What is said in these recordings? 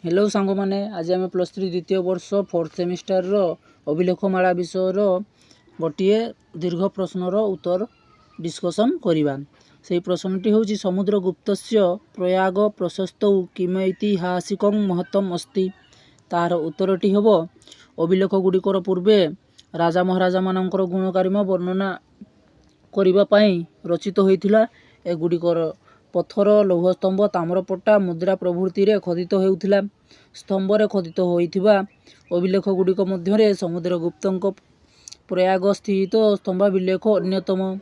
Hello सांग मैंने आज आम +3 द्वितीय वर्ष 4th सेमिस्टर अभिलेखमाला विषयर गोटे दीर्घ प्रश्नर उत्तर डिस्कसन करवा। से प्रश्नटी हूँ समुद्रगुप्त प्रयाग प्रशस्त किम ऐतिहासिक महत्व अस्ति। तार उत्तरटी हम अभिलेख गुड़िकर पूर्वे राजा महाराजा मानकर गुणकारिम वर्णना करने रचित होता। एगुड़िकर पत्थर लौहस्तंभ ताम्रपट्टा मुद्रा प्रभृति खोदित होता। स्तंभरे खोदित होता अभिलेख गुड़िक मध्य समुद्रगुप्त प्रयाग स्थित स्तंभाभिलेख अन्यतम।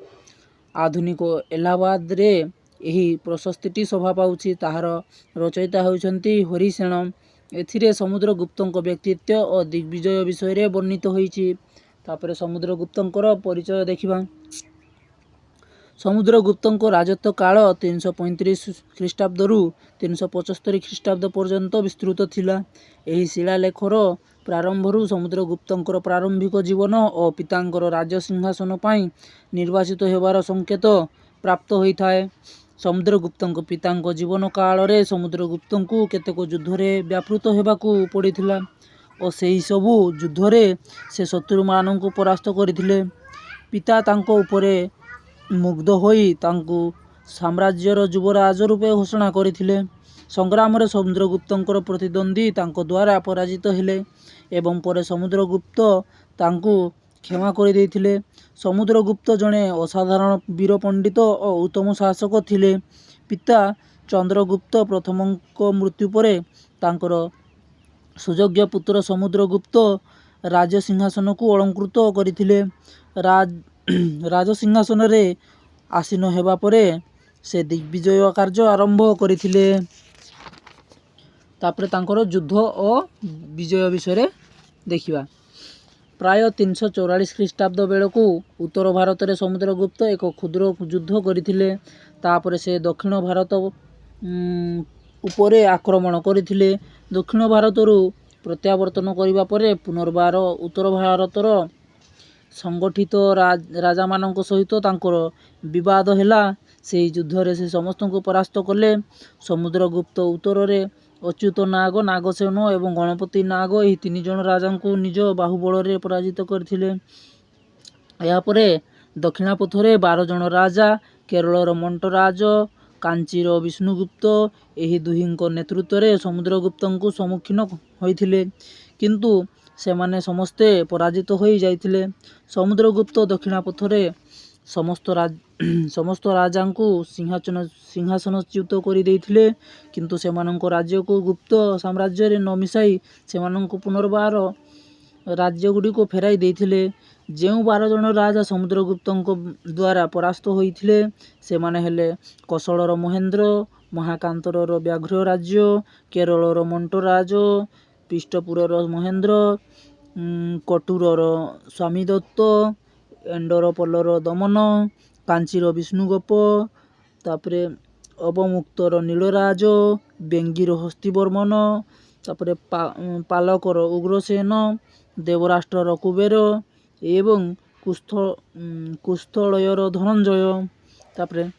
आधुनिक इलाहाबाद रे यही प्रशस्ति शोभा पाउछि। ताहार रचयिता होइछन्ति हरिसेन। एथिरे समुद्रगुप्त व्यक्तित्व और दिग्विजय विषय वर्णित होइछि। तापरे समुद्रगुप्तर परिचय देखिबा। समुद्रगुप्त राजत्व काल 335 ख्रीष्टाब्द रु 375 ख्रीष्टाब्द पर्यंत विस्तृत थिला। एही शिलालेखर प्रारंभरू समुद्रगुप्त प्रारंभिक जीवन और पितांकर राज्य सिंहासन पाई निर्वाचित होबार संकेत प्राप्त होता है। समुद्रगुप्त पितांक जीवन काल रे समुद्रगुप्त को केतेक युद्धरे व्यापृत होबाकू पड़िथिला और सेही सबु युद्धरे से शत्रु माननकू परास्त करथिले। पिता तांको उपरे मुग्ध होई तांकू साम्राज्यर युवराज रूपे घोषणा करथिले। संग्राम रे समुद्रगुप्तर प्रतिद्वंदी तांको द्वारा पराजित हेले एवं परे समुद्रगुप्त तांकू क्षमा कर देथिले। समुद्रगुप्त जने असाधारण वीर पंडित और उत्तम शासक थिले। पिता चंद्रगुप्त प्रथमक मृत्यु परे तांकर सुयोग्य पुत्र समुद्रगुप्त राज सिंहासन को अलंकृत करथिले। राजसिंहासन रे आसीन हेबा परे से दिग्विजय कार्य आरंभ करथिले। तापरे तांकर युद्ध और विजय विषय देखिबा। प्राय 344 ख्रीष्टाब्द बेलू उत्तर भारत रे समुद्रगुप्त एक क्षुद्र युद्ध करथिले। तापरे से दक्षिण भारत उपरे आक्रमण करथिले। दक्षिण भारत रु प्रत्यावर्तन करिबा परे पुनर्बार उत्तर भारतर संगठित राजा मानक सहित तांकर विवाद हैला। से युद्ध रे से समस्त को परास्त कले। समुद्रगुप्त उत्तर रे अच्युत नाग नागसेन एवं गणपति नाग यही 3 जन राजा को निज बाहुबल रे पराजित करथिले। या परे दक्षिण पथरे 12 जन राजा केरलर मंटराज कांचीर विष्णुगुप्त यही दुहींक नेतृत्व रे समुद्रगुप्त को सम्मुखीन होइथिले किंतु सेमाने समस्ते पराजित होई जाइथिले। समुद्रगुप्त दक्षिण पथरे समस्त राजा को सिंहासनच्युत कर देइथिले किंतु सेमानंको राज्य को गुप्त साम्राज्य रे न मिसाई सेमानंको पुनर्बार राज्य गुडी को फेराई देइथिले। जेउ 12 जन राजा समुद्रगुप्त द्वारा परास्त होइथिले सेमाने हेले कौशलर महेंद्र, महाकांतर व्याघ्र राज्य, केरलर मंटराज, पृष्ठपुरर महेंद्र, कटूरर स्वामीदत्त, एंडरपल्लर दमन, कांचीर विष्णुगोप, तापरे अवमुक्तर नीलराज, बेंगीर हस्तिवर्मन, तापरे पालकर उग्रसेन, देवराष्ट्रर कुबेर एवं कुस्थलयर धनंजय। तापरे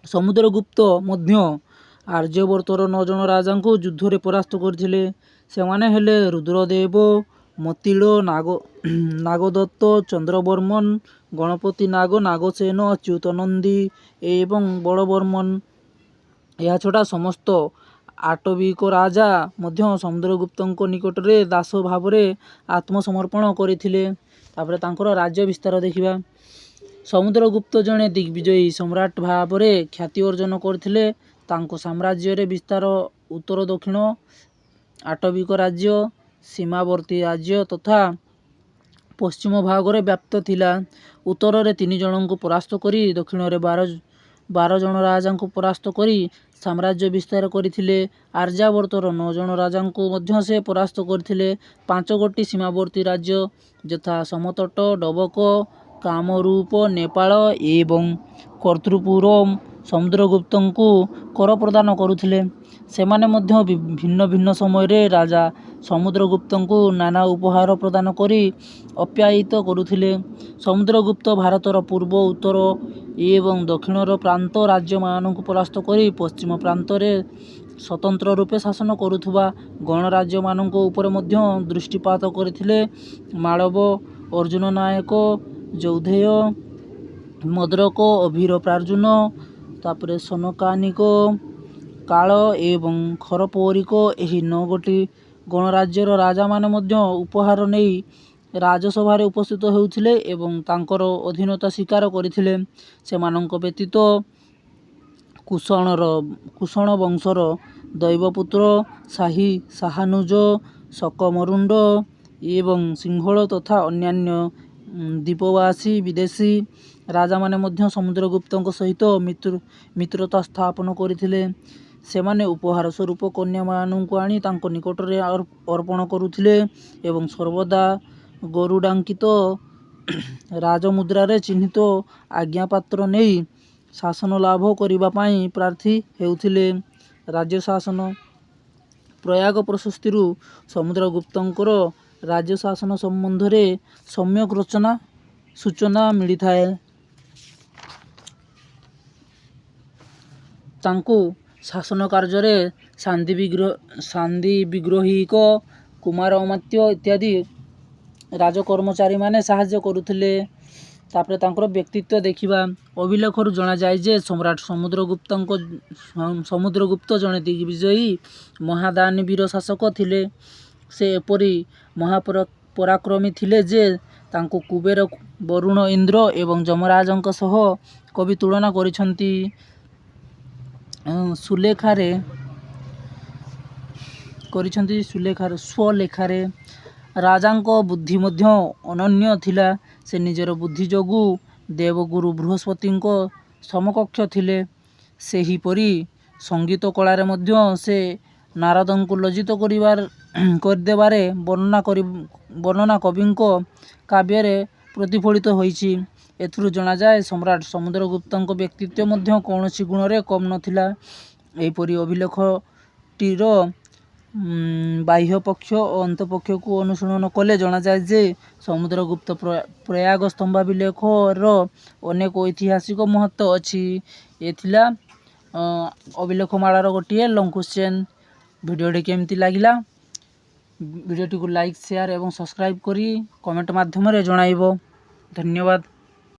समुद्रगुप्त मध्य आर्यवर्तर 9 जन राजा को युद्ध रे परास्त करथिले। सेमाने हेले रुद्रदेव, मतिल, नागदत्त, चंद्रवर्मन, गणपति नाग, नागसेन, अच्युतनंदी एवं बड़वर्मन। यह छड़ा समस्त आटविक राजा मध्य समुद्रगुप्त निकट रे दास भाव रे आत्मसमर्पण करथिले। तापरे तांकर राज्य विस्तार देखिबा। समुद्रगुप्त जने दिग्विजयी सम्राट भाव रे ख्याति अर्जन करथिले। तांको साम्राज्य रे विस्तार उत्तर दक्षिण आटविक राज्य, सीमावर्ती राज्य तथा पश्चिम भाग रे व्याप्त थिला। उत्तर रे 3 जन को परास्त करी दक्षिण रे 12 जन राजा को परास्त करी साम्राज्य विस्तार करथिले। आर्यावर्तर 9 जन राजा को मध्य से परास्त करथिले। 5 गोटी सीमावर्ती राज्य यथा समतट, डबक, कामरूप, नेपाल एवं कर्तृपुरम समुद्रगुप्त को कर प्रदान करुथिले। सेमाने मध्य भिन्न भिन्न समय रे राजा समुद्रगुप्त को नाना उपहार प्रदान करी अप्यायित करुथिले। समुद्रगुप्त भारतर पूर्व, उत्तर एवं दक्षिणर प्रांत राज्य मानक परास्त करी पश्चिम प्रांत रे ସ୍ୱତନ୍ତ୍ର ରୂପେ ଶାସନ କରୁଥିବା ଗଣରାଜ୍ୟମାନଙ୍କ ଉପରେ ମଧ୍ୟ ଦୃଷ୍ଟିପାତ କରିଥିଲେ। ମାଳବ, ଅର୍ଜୁନ ନାୟକ, ଯୌଧେୟ, ମଦ୍ରକ, ଅଭିର ପ୍ରାର୍ଜୁନ, ତାପରେ ସନକାନିକ, କାଳ ଏବଂ ଖରପୌରିକ ଏହି 9ଗୋଟି ଗଣରାଜ୍ୟର ରାଜାମାନେ ମଧ୍ୟ ଉପହାର ନେଇ ରାଜସଭାରେ ଉପସ୍ଥିତ ହେଉଥିଲେ ଏବଂ ତାଙ୍କର ଅଧୀନତା ସ୍ୱୀକାର କରିଥିଲେ। ସେମାନଙ୍କ ବ୍ୟତୀତ କୁଷଣ ବଂଶର ଦୈବପୁତ୍ର, ଶାହି ଶାହାନୁଜ, ଶକମରୁଣ୍ଡ ଏବଂ ସିଂହଳ ତଥା ଅନ୍ୟାନ୍ୟ ଦ୍ୱୀପବାସୀ ବିଦେଶୀ ରାଜାମାନେ ମଧ୍ୟ ସମୁଦ୍ରଗୁପ୍ତଙ୍କ ସହିତ ମିତ୍ରତା ସ୍ଥାପନ କରିଥିଲେ। ସେମାନେ ଉପହାର ସ୍ୱରୂପ କନ୍ୟାମାନଙ୍କୁ ଆଣି ତାଙ୍କ ନିକଟରେ ଅର୍ପଣ କରୁଥିଲେ ଏବଂ ସର୍ବଦା ଗରୁଡ଼ାଙ୍କିତ ରାଜମୁଦ୍ରାରେ ଚିହ୍ନିତ ଆଜ୍ଞାପତ୍ର ନେଇ ଶାସନ ଲାଭ କରିବା ପାଇଁ ପ୍ରାର୍ଥୀ ହେଉଥିଲେ। ରାଜ୍ୟ ଶାସନ। ପ୍ରୟାଗ ପ୍ରଶସ୍ତିରୁ ସମୁଦ୍ରଗୁପ୍ତଙ୍କର ରାଜ୍ୟ ଶାସନ ସମ୍ବନ୍ଧରେ ସମ୍ୟକ୍ ସୂଚନା ମିଳିଥାଏ। ତାଙ୍କୁ ଶାସନ କାର୍ଯ୍ୟରେ ସାନ୍ଦି ବିଗ୍ରହୀକ, କୁମାର ଅମାତ୍ୟ ଇତ୍ୟାଦି ରାଜକର୍ମଚାରୀମାନେ ସାହାଯ୍ୟ କରୁଥିଲେ। ତାପରେ ତାଙ୍କର ବ୍ୟକ୍ତିତ୍ୱ ଦେଖିବା। ଅଭିଲେଖରୁ ଜଣାଯାଏ ଯେ ସମ୍ରାଟ ସମୁଦ୍ରଗୁପ୍ତ ଜଣେ ଦିଗ୍ବିଜୟୀ ମହାଦାନବୀର ଶାସକ ଥିଲେ। ସେ ଏପରି ମହାପରାକ୍ରମୀ ଥିଲେ ଯେ ତାଙ୍କୁ କୁବେର, ବରୁଣ, ଇନ୍ଦ୍ର ଏବଂ ଯମରାଜଙ୍କ ସହ କବି ତୁଳନା କରିଛନ୍ତି। ସ୍ୱଲେଖାରେ ରାଜାଙ୍କ ବୁଦ୍ଧି ମଧ୍ୟ ଅନନ୍ୟ ଥିଲା। ସେ ନିଜର ବୁଦ୍ଧି ଯୋଗୁଁ ଦେବଗୁରୁ ବୃହସ୍ପତିଙ୍କ ସମକକ୍ଷ ଥିଲେ। ସେହିପରି ସଙ୍ଗୀତ କଳାରେ ମଧ୍ୟ ସେ ନାରଦଙ୍କୁ ଲଜ୍ଜିତ କରିଦେବାରେ ବର୍ଣ୍ଣନା କବିଙ୍କ କାବ୍ୟରେ ପ୍ରତିଫଳିତ ହୋଇଛି। ଏଥିରୁ ଜଣାଯାଏ ସମ୍ରାଟ ସମୁଦ୍ରଗୁପ୍ତଙ୍କ ବ୍ୟକ୍ତିତ୍ୱ ମଧ୍ୟ କୌଣସି ଗୁଣରେ କମ୍ ନଥିଲା। ଏହିପରି ଅଭିଲେଖଟିର ବାହ୍ୟ ପକ୍ଷ ଓ ଅନ୍ତଃପକ୍ଷକୁ ଅନୁଶୀଳନ କଲେ ଜଣାଯାଏ ଯେ ସମୁଦ୍ରଗୁପ୍ତ ପ୍ରୟାଗ ସ୍ତମ୍ଭାଭିଲେଖର ଅନେକ ଐତିହାସିକ ମହତ୍ତ୍ୱ ଅଛି। ଏ ଥିଲା ଅଭିଲେଖମାଳାର ଗୋଟିଏ ଲଙ୍ଗ କ୍ୱେଶ୍ଚେନ୍। ଭିଡ଼ିଓଟି କେମିତି ଲାଗିଲା? ଭିଡ଼ିଓଟିକୁ ଲାଇକ୍, ସେୟାର ଏବଂ ସବସ୍କ୍ରାଇବ୍ କରି କମେଣ୍ଟ ମାଧ୍ୟମରେ ଜଣାଇବ। ଧନ୍ୟବାଦ।